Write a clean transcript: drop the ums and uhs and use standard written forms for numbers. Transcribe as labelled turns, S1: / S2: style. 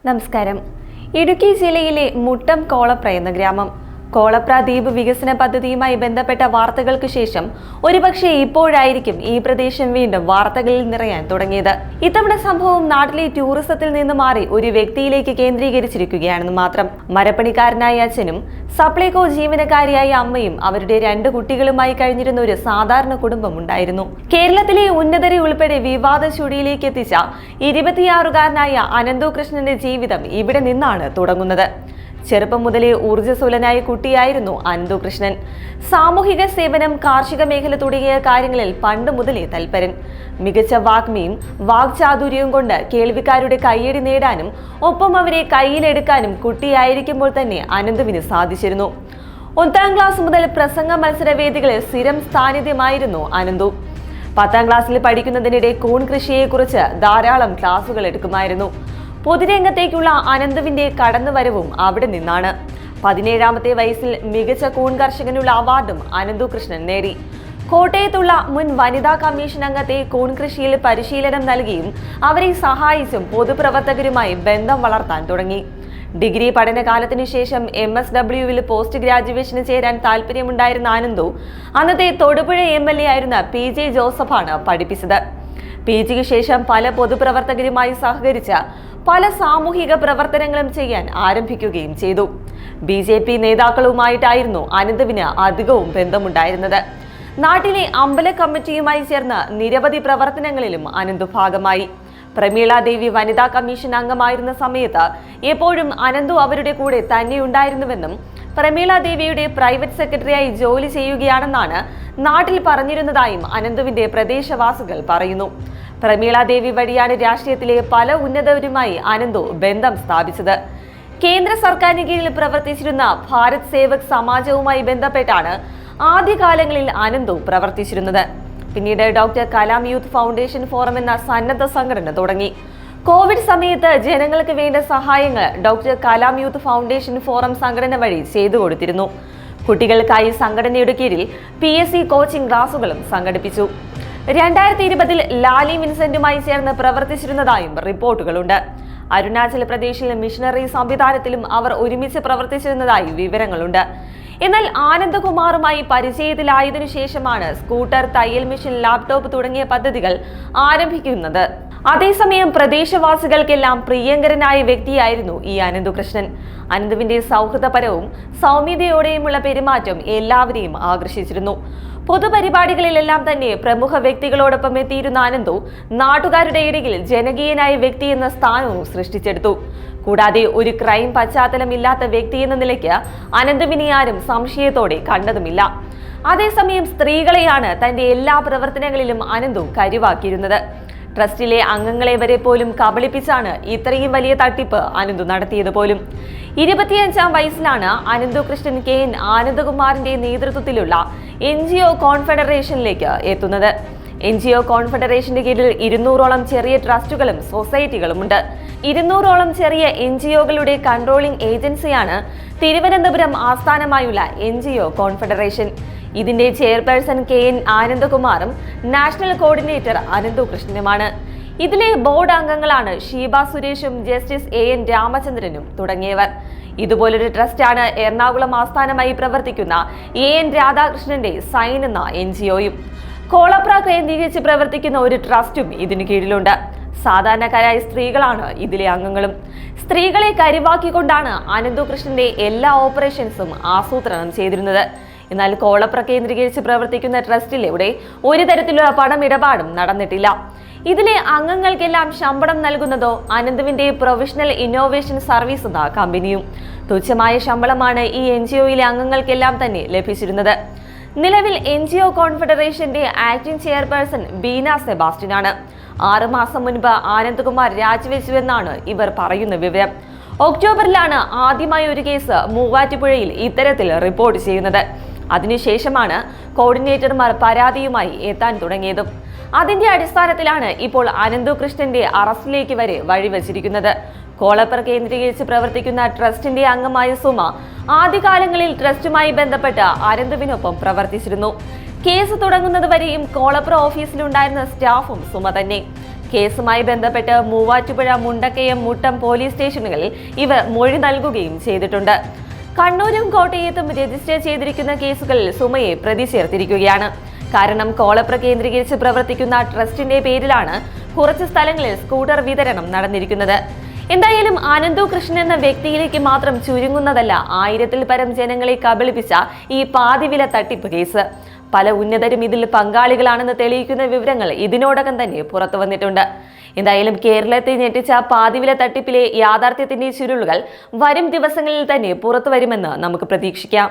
S1: നമസ്കാരം. ഇടുക്കി ജില്ലയിലെ മുട്ടം കോളപ്ര എന്ന ഗ്രാമം. കോളപ്ര ദ്വീപ് വികസന പദ്ധതിയുമായി ബന്ധപ്പെട്ട വാർത്തകൾക്ക് ശേഷം ഒരുപക്ഷെ ഇപ്പോഴായിരിക്കും ഈ പ്രദേശം വീണ്ടും വാർത്തകളിൽ നിറയാൻ തുടങ്ങിയത്. ഇത്തവണ സംഭവം നാട്ടിലെ ടൂറിസത്തിൽ നിന്ന് മാറി ഒരു വ്യക്തിയിലേക്ക് കേന്ദ്രീകരിച്ചിരിക്കുകയാണെന്ന് മാത്രം. മരപ്പണിക്കാരനായ അച്ഛനും സപ്ലൈകോ ജീവനക്കാരിയായ അമ്മയും അവരുടെ 2 കുട്ടികളുമായി കഴിഞ്ഞിരുന്ന ഒരു സാധാരണ കുടുംബം ഉണ്ടായിരുന്നു. കേരളത്തിലെ ഉന്നതരെ ഉൾപ്പെടെ വിവാദ ചുഴിയിലേക്ക് എത്തിച്ച 26-കാരനായ അനന്തു കൃഷ്ണന്റെ ജീവിതം ഇവിടെ നിന്നാണ് തുടങ്ങുന്നത്. ചെറുപ്പം മുതലേ ഊർജ്ജസ്വലനായ കുട്ടിയായിരുന്നു അനന്തു കൃഷ്ണൻ. സാമൂഹിക സേവനം, കാർഷിക മേഖല തുടങ്ങിയ കാര്യങ്ങളിൽ പണ്ട് മുതലേ തൽപരൻ. മികച്ച വാഗ്മിയും വാക്ചാതുര്യവും കൊണ്ട് കേൾവിക്കാരുടെ കയ്യടി നേടാനും ഒപ്പം അവരെ കയ്യിലെടുക്കാനും കുട്ടിയായിരിക്കുമ്പോൾ തന്നെ അനന്തുവിന് സാധിച്ചിരുന്നു. 1ാം ക്ലാസ് മുതൽ പ്രസംഗ മത്സരവേദികളിൽ സ്ഥിരം സാന്നിധ്യമായിരുന്നു അനന്തു. 10ാം ക്ലാസ്സിൽ പഠിക്കുന്നതിനിടെ കൂൺ കൃഷിയെക്കുറിച്ച് ധാരാളം ക്ലാസുകൾ എടുക്കുമായിരുന്നു. പൊതുരംഗത്തേക്കുള്ള അനന്തുവിന്റെ കടന്നുവരവും അവിടെ നിന്നാണ്. 17ാമത്തെ വയസ്സിൽ മികച്ച കൂൺ കർഷകനുള്ള അവാർഡും അനന്തു കൃഷ്ണൻ നേടി. കോട്ടയത്തുള്ള മുൻ വനിതാ കമ്മീഷൻ അംഗത്തെ കൂൺ കൃഷിയിൽ പരിശീലനം നൽകിയും അവരെ സഹായിച്ചും പൊതുപ്രവർത്തകരുമായി ബന്ധം വളർത്താൻ തുടങ്ങി. ഡിഗ്രി പഠനകാലത്തിനു ശേഷം MSWയിൽ പോസ്റ്റ് ഗ്രാജുവേഷന് ചേരാൻ താല്പര്യമുണ്ടായിരുന്ന അനന്തു അന്നത്തെ തൊടുപുഴ MLA ആയിരുന്ന PJ ജോസഫാണ് പഠിപ്പിച്ചത്. PGക്ക് ശേഷം പല പൊതുപ്രവർത്തകരുമായി സഹകരിച്ച പല സാമൂഹിക പ്രവർത്തനങ്ങളും ചെയ്യാൻ ആരംഭിക്കുകയും ചെയ്തു. BJP നേതാക്കളുമായിട്ടായിരുന്നു അനന്തുവിന് അധികവും ബന്ധമുണ്ടായിരുന്നത്. നാട്ടിലെ അമ്പല കമ്മിറ്റിയുമായി ചേർന്ന് നിരവധി പ്രവർത്തനങ്ങളിലും അനന്തു ഭാഗമായി. പ്രമീള ദേവി വനിതാ കമ്മീഷൻ അംഗമായിരുന്ന സമയത്ത് എപ്പോഴും അനന്തു അവരുടെ കൂടെ തന്നെയുണ്ടായിരുന്നുവെന്നും പ്രമീള ദേവിയുടെ പ്രൈവറ്റ് സെക്രട്ടറിയായി ജോലി ചെയ്യുകയാണെന്നാണ് നാട്ടിൽ പറഞ്ഞിരുന്നതായും അനന്തുവിന്റെ പ്രദേശവാസികൾ പറയുന്നു. പ്രമീള ദേവി വഴിയാണ് രാഷ്ട്രീയത്തിലെ പല ഉന്നതരുമായി അനന്തു ബന്ധം സ്ഥാപിച്ചത്. കേന്ദ്ര സർക്കാരിന് കീഴിൽ പ്രവർത്തിച്ചിരുന്ന ഭാരത് സേവക് സമാജവുമായി ബന്ധപ്പെട്ടാണ് ആദ്യകാലങ്ങളിൽ അനന്തു പ്രവർത്തിച്ചിരുന്നത്. പിന്നീട് doctor Kalam youth foundation forum എന്ന സന്നദ്ധ സംഘടന തുടങ്ങി. കോവിഡ് സമയത്ത് ജനങ്ങൾക്ക് വേണ്ട സഹായങ്ങൾ doctor Kalam youth foundation forum സംഘടന വഴി ചെയ്തു കൊടുത്തിരുന്നു. കുട്ടികൾക്കായി സംഘടനയുടെ കീഴിൽ PSC കോച്ചിംഗ് ക്ലാസുകളും സംഘടിപ്പിച്ചു. 2020-ൽ ലാലി വിൻസെന്റുമായി ചേർന്ന് പ്രവർത്തിച്ചിരുന്നതായും റിപ്പോർട്ടുകളുണ്ട്. അരുണാചൽ പ്രദേശിൽ മിഷണറി സംവിധാനത്തിലും അവർ ഒരുമിച്ച് പ്രവർത്തിച്ചിരുന്നതായി വിവരങ്ങളുണ്ട്. എന്നാൽ ആനന്ദകുമാറുമായി പരിചയത്തിലായതിനു ശേഷമാണ് സ്കൂട്ടർ, തയ്യൽ മെഷീൻ, ലാപ്ടോപ്പ് തുടങ്ങിയ പദ്ധതികൾ ആരംഭിക്കുന്നത്. അതേസമയം പ്രദേശവാസികൾക്കെല്ലാം പ്രിയങ്കരനായ വ്യക്തിയായിരുന്നു ഈ അനന്തു കൃഷ്ണൻ. അനന്തുവിന്റെ സൗഹൃദപരവും സൗമ്യതയോടെയുമുള്ള പെരുമാറ്റം എല്ലാവരെയും ആകർഷിച്ചിരുന്നു. പൊതുപരിപാടികളിലെല്ലാം തന്നെ പ്രമുഖ വ്യക്തികളോടൊപ്പം എത്തിയിരുന്ന അനന്തു നാട്ടുകാരുടെ ഇടയിൽ ജനകീയനായ വ്യക്തി എന്ന സ്ഥാനവും സൃഷ്ടിച്ചെടുത്തു. കൂടാതെ ഒരു ക്രൈം പശ്ചാത്തലമില്ലാത്ത വ്യക്തി എന്ന നിലയ്ക്ക് അനന്തുവിനെ ആരും സംശയത്തോടെ കണ്ടതുമില്ല. അതേസമയം സ്ത്രീകളെയാണ് തന്റെ എല്ലാ പ്രവർത്തനങ്ങളിലും അനന്തു കരുവാക്കിയിരുന്നത്. ട്രസ്റ്റിലെ അംഗങ്ങളെ വരെ പോലും കബളിപ്പിച്ചാണ് ഇത്രയും വലിയ തട്ടിപ്പ് അനന്തു നടത്തിയത് പോലും. 25ാം വയസ്സിലാണ് അനന്തു കൃഷ്ണൻ KN ആനന്ദകുമാറിന്റെ നേതൃത്വത്തിലുള്ള NGO കോൺഫെഡറേഷനിലേക്ക് എത്തുന്നത്. NGO കോൺഫെഡറേഷന്റെ കീഴിൽ 200ഓളം ചെറിയ ട്രസ്റ്റുകളും സൊസൈറ്റികളുമുണ്ട്. 200ഓളം ചെറിയ NGOകളുടെ കൺട്രോളിംഗ് ഏജൻസിയാണ് തിരുവനന്തപുരം ആസ്ഥാനമായുള്ള NGO കോൺഫെഡറേഷൻ. ഇതിന്റെ ചെയർപേഴ്സൺ KN ആനന്ദകുമാറും നാഷണൽ കോർഡിനേറ്റർ അനന്തു കൃഷ്ണനുമാണ്. ഇതിലെ ബോർഡ് അംഗങ്ങളാണ് ഷീബ സുരേഷും ജസ്റ്റിസ് AN രാമചന്ദ്രനും തുടങ്ങിയവർ. ഇതുപോലൊരു ട്രസ്റ്റാണ് എറണാകുളം ആസ്ഥാനമായി പ്രവർത്തിക്കുന്ന AN രാധാകൃഷ്ണന്റെ സൈൻ എന്ന NGOയും. കോളപ്ര കേന്ദ്രീകരിച്ച് പ്രവർത്തിക്കുന്ന ഒരു ട്രസ്റ്റും ഇതിന് കീഴിലുണ്ട്. സാധാരണക്കാരായ സ്ത്രീകളാണ് ഇതിലെ അംഗങ്ങളും. സ്ത്രീകളെ കരുവാക്കിക്കൊണ്ടാണ് അനന്തു കൃഷ്ണന്റെ എല്ലാ ഓപ്പറേഷൻസും ആസൂത്രണം ചെയ്തിരുന്നത്. എന്നാൽ കോളപ്ര കേന്ദ്രീകരിച്ച് പ്രവർത്തിക്കുന്ന ട്രസ്റ്റിലൂടെ ഒരു തരത്തിലുള്ള പണമിടപാടും നടന്നിട്ടില്ല. ഇതിലെ അംഗങ്ങൾക്കെല്ലാം ശമ്പളം നൽകുന്നതോ അനന്തുവിന്റെ പ്രൊഫഷണൽ ഇന്നോവേഷൻ സർവീസ് എന്ന കമ്പനിയും. തുച്ഛമായ ശമ്പളമാണ് ഈ NGOയിലെ അംഗങ്ങൾക്കെല്ലാം തന്നെ ലഭിച്ചിരുന്നത്. നിലവിൽ NGO കോൺഫെഡറേഷന്റെ ആക്ടിംഗ് ചെയർപേഴ്സൺ ബീന സെബാസ്റ്റ്യനാണ്. 6 മാസം മുൻപ് ആനന്ദകുമാർ രാജിവെച്ചുവെന്നാണ് ഇവർ പറയുന്ന വിവരം. ഒക്ടോബറിലാണ് ആദ്യമായി ഒരു കേസ് മൂവാറ്റുപുഴയിൽ ഇത്തരത്തിൽ റിപ്പോർട്ട് ചെയ്യുന്നത്. അതിനുശേഷമാണ് കോർഡിനേറ്റർമാർ പരാതിയുമായി എത്താൻ തുടങ്ങിയതും. അതിന്റെ അടിസ്ഥാനത്തിലാണ് ഇപ്പോൾ അനന്തു കൃഷ്ണന്റെ അറസ്റ്റിലേക്ക് വരെ വഴിവെച്ചിരിക്കുന്നത്. കോളപ്ര കേന്ദ്രീകരിച്ച് പ്രവർത്തിക്കുന്ന ട്രസ്റ്റിന്റെ അംഗമായ സുമ ആദ്യകാലങ്ങളിൽ ട്രസ്റ്റുമായി ബന്ധപ്പെട്ട് അനന്തുവിനൊപ്പം പ്രവർത്തിച്ചിരുന്നു. കേസ് തുടങ്ങുന്നത് വരെയും കോളപ്ര ഓഫീസിലുണ്ടായിരുന്ന സ്റ്റാഫും സുമ തന്നെ. കേസുമായി ബന്ധപ്പെട്ട് മൂവാറ്റുപുഴ, മുണ്ടക്കയം, മുട്ടം പോലീസ് സ്റ്റേഷനുകളിൽ ഇവർ മൊഴി നൽകുകയും ചെയ്തിട്ടുണ്ട്. കണ്ണൂരും കോട്ടയത്തും രജിസ്റ്റർ ചെയ്തിരിക്കുന്ന കേസുകളിൽ സുമയെ പ്രതി ചേർത്തിരിക്കുകയാണ്. കാരണം കോളപ്ര കേന്ദ്രീകരിച്ച് പ്രവർത്തിക്കുന്ന ട്രസ്റ്റിന്റെ പേരിലാണ് കുറച്ച് സ്ഥലങ്ങളിൽ സ്കൂട്ടർ വിതരണം നടന്നിരിക്കുന്നത്. എന്തായാലും ആനന്ദു കൃഷ്ണൻ എന്ന വ്യക്തിയിലേക്ക് മാത്രം ചുരുങ്ങുന്നതല്ല 1000-ൽ പരം ജനങ്ങളെ കബളിപ്പിച്ച ഈ പാതിവില തട്ടിപ്പ് കേസ്. പല ഉന്നതരും ഇതിൽ പങ്കാളികളാണെന്ന് തെളിയിക്കുന്ന വിവരങ്ങൾ ഇതിനോടകം തന്നെ പുറത്തു വന്നിട്ടുണ്ട്. എന്തായാലും കേരളത്തെ ഞെട്ടിച്ച പാതിവില തട്ടിപ്പിലെ യാഥാർത്ഥ്യത്തിന്റെ ചുരുളുകൾ വരും ദിവസങ്ങളിൽ തന്നെ പുറത്തു വരുമെന്ന് നമുക്ക് പ്രതീക്ഷിക്കാം.